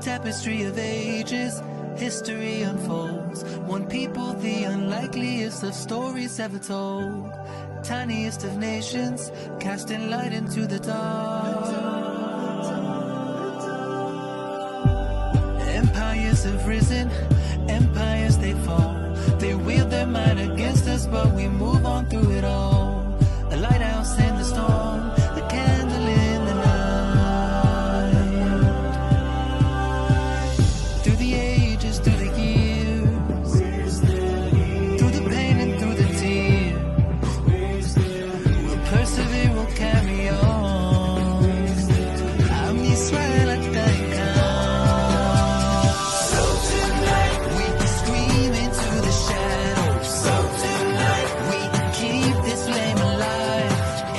Tapestry of ages, history unfolds. One people, the unlikeliest of stories ever told. Tiniest of nations, casting light into the dark. Empires have risen, empires they fall. They wield their might against us, but we move on through it all. A lighthouse in the storm, a candle in the night. Through the ages, through the years, through the pain and through the tears, we'll persevere, we'll carry on. I'm Israel at So tonight we scream into the shadows. So tonight we keep this flame alive.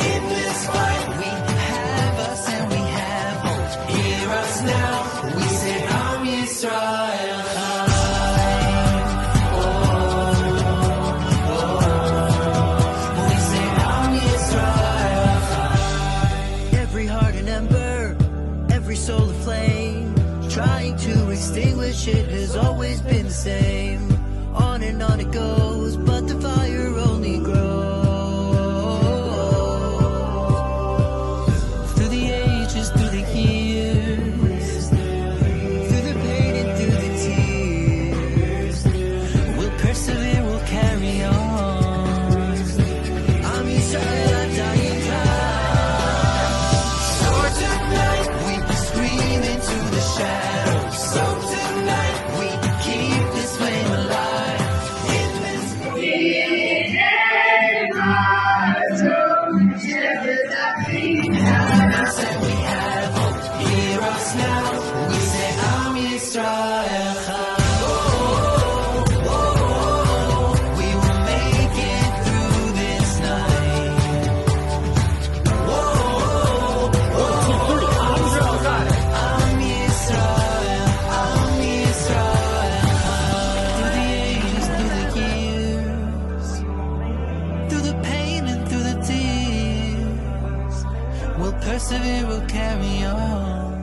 In this fight we have us and we have hope. Hear us now, we say Am Yisrael Chai. We say Am Yisrael Chai. Every heart an ember, every soul a flame. Trying to extinguish it has always been the same. On and on it goes, but the fire only grows. Through the ages, through the years, through the pain and through the tears, we'll persevere, we'll carry on. I'm Yisrael, I'm dying proud. So tonight we scream into the shadows. So tonight we keep this flame alive. In this us and we have hope. Hear us now, we say Am Yisrael Chai. We will make it through this night. Am Yisrael, Am Yisrael Chai. Through the ages, through the years, through the pain and through the tears, we'll persevere, we'll carry on.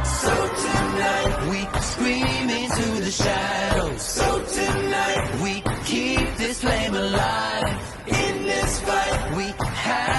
So tonight we scream into the shadows. So tonight we keep this flame alive. In this fight we have